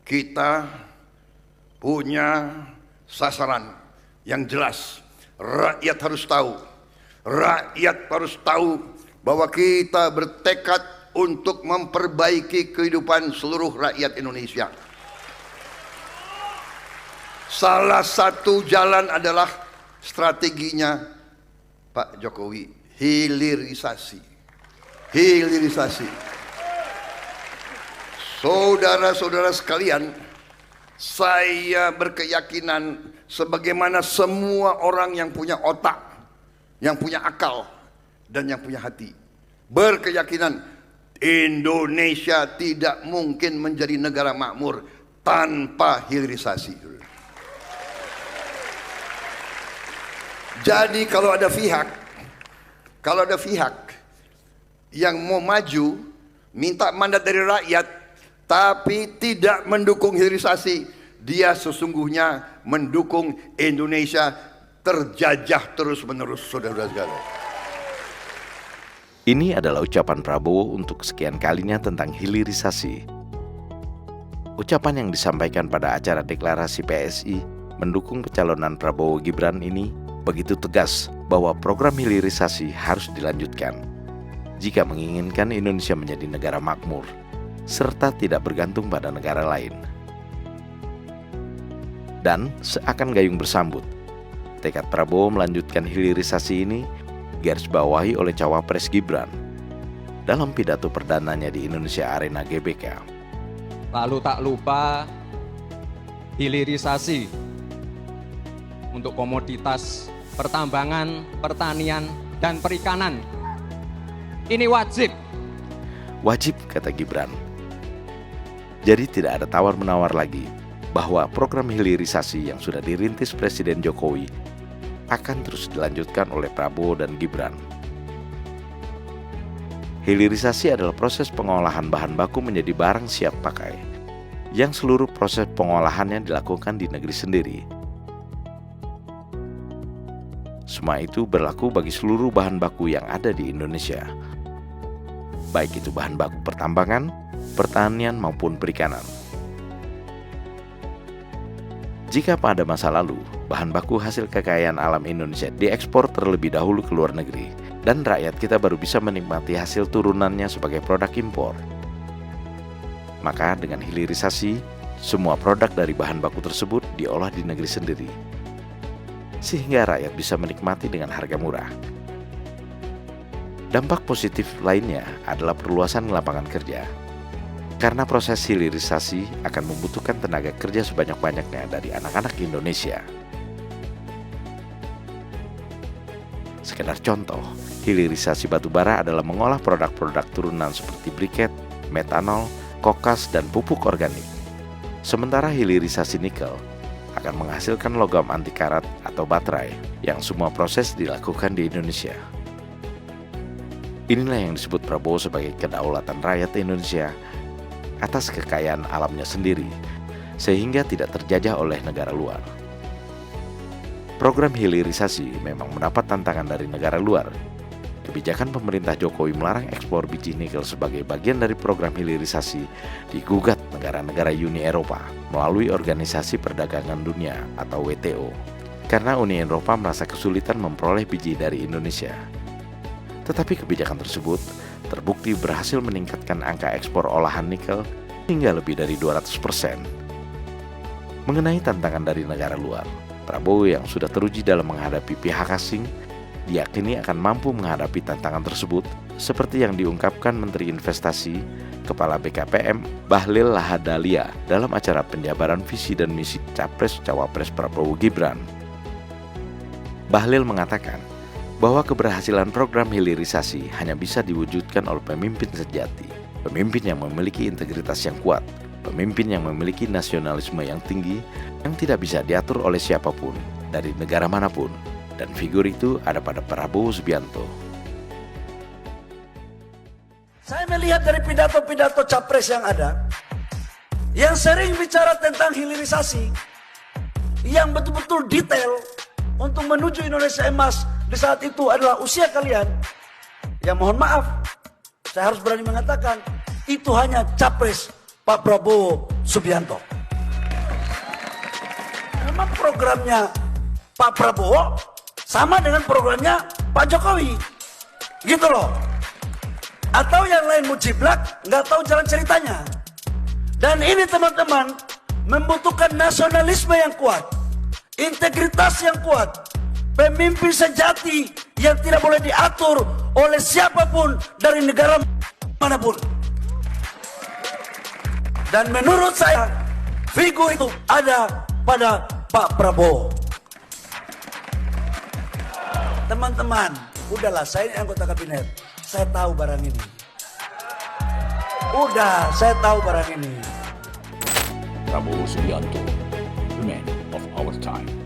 kita punya sasaran yang jelas. Rakyat harus tahu bahwa kita bertekad untuk memperbaiki kehidupan seluruh rakyat Indonesia. Salah satu jalan adalah strateginya Pak Jokowi, hilirisasi. Saudara-saudara sekalian, saya berkeyakinan sebagaimana semua orang yang punya otak, yang punya akal, dan yang punya hati berkeyakinan Indonesia tidak mungkin menjadi negara makmur tanpa hilirisasi. Jadi kalau ada pihak yang mau maju minta mandat dari rakyat tapi tidak mendukung hilirisasi, dia sesungguhnya mendukung Indonesia terjajah terus-menerus, saudara-saudara sekalian. Ini adalah ucapan Prabowo untuk sekian kalinya tentang hilirisasi. Ucapan yang disampaikan pada acara deklarasi PSI mendukung pencalonan Prabowo Gibran ini begitu tegas bahwa program hilirisasi harus dilanjutkan jika menginginkan Indonesia menjadi negara makmur serta tidak bergantung pada negara lain. Dan seakan gayung bersambut, tekad Prabowo melanjutkan hilirisasi ini garis bawahi oleh Cawapres Gibran dalam pidato perdananya di Indonesia Arena GBK. Lalu tak lupa hilirisasi untuk komoditas pertambangan, pertanian, dan perikanan. Ini wajib. Wajib, kata Gibran. Jadi tidak ada tawar-menawar lagi bahwa program hilirisasi yang sudah dirintis Presiden Jokowi akan terus dilanjutkan oleh Prabowo dan Gibran. Hilirisasi adalah proses pengolahan bahan baku menjadi barang siap pakai, yang seluruh proses pengolahannya dilakukan di negeri sendiri. Semua itu berlaku bagi seluruh bahan baku yang ada di Indonesia, baik itu bahan baku pertambangan, pertanian maupun perikanan. Jika pada masa lalu, bahan baku hasil kekayaan alam Indonesia diekspor terlebih dahulu ke luar negeri, dan rakyat kita baru bisa menikmati hasil turunannya sebagai produk impor, maka dengan hilirisasi, semua produk dari bahan baku tersebut diolah di negeri sendiri, sehingga rakyat bisa menikmati dengan harga murah. Dampak positif lainnya adalah perluasan lapangan kerja. Karena proses hilirisasi akan membutuhkan tenaga kerja sebanyak-banyaknya dari anak-anak Indonesia. Sekedar contoh, hilirisasi batubara adalah mengolah produk-produk turunan seperti briket, metanol, kokas, dan pupuk organik. Sementara hilirisasi nikel akan menghasilkan logam anti karat atau baterai yang semua proses dilakukan di Indonesia. Inilah yang disebut Prabowo sebagai kedaulatan rakyat Indonesia atas kekayaan alamnya sendiri, sehingga tidak terjajah oleh negara luar. Program hilirisasi memang mendapat tantangan dari negara luar. Kebijakan pemerintah Jokowi melarang ekspor biji nikel sebagai bagian dari program hilirisasi digugat negara-negara Uni Eropa melalui Organisasi Perdagangan Dunia atau WTO, karena Uni Eropa merasa kesulitan memperoleh biji dari Indonesia. Tetapi kebijakan tersebut terbukti berhasil meningkatkan angka ekspor olahan nikel hingga lebih dari 200%. Mengenai tantangan dari negara luar, Prabowo yang sudah teruji dalam menghadapi pihak asing diyakini akan mampu menghadapi tantangan tersebut, seperti yang diungkapkan Menteri Investasi, Kepala BKPM Bahlil Lahadalia dalam acara penjabaran visi dan misi Capres-Cawapres Prabowo Gibran. Bahlil mengatakan bahwa keberhasilan program hilirisasi hanya bisa diwujudkan oleh pemimpin sejati, pemimpin yang memiliki integritas yang kuat, pemimpin yang memiliki nasionalisme yang tinggi, yang tidak bisa diatur oleh siapapun, dari negara manapun, dan figur itu ada pada Prabowo Subianto. Saya melihat dari pidato-pidato capres yang ada, yang sering bicara tentang hilirisasi, yang betul-betul detail untuk menuju Indonesia emas di saat itu adalah usia kalian. Ya mohon maaf, saya harus berani mengatakan itu hanya capres Pak Prabowo Subianto. memang programnya Pak Prabowo sama dengan programnya Pak Jokowi. Gitu loh. Atau yang lain mujiblak, nggak tahu jalan ceritanya. Dan ini teman-teman membutuhkan nasionalisme yang kuat, integritas yang kuat, pemimpin sejati yang tidak boleh diatur oleh siapapun dari negara manapun. Dan menurut saya, figur itu ada pada Pak Prabowo. Teman-teman, udahlah, saya ini anggota kabinet. Saya tahu barang ini. Udah, saya tahu barang ini. Prabowo Subianto, the man of our time.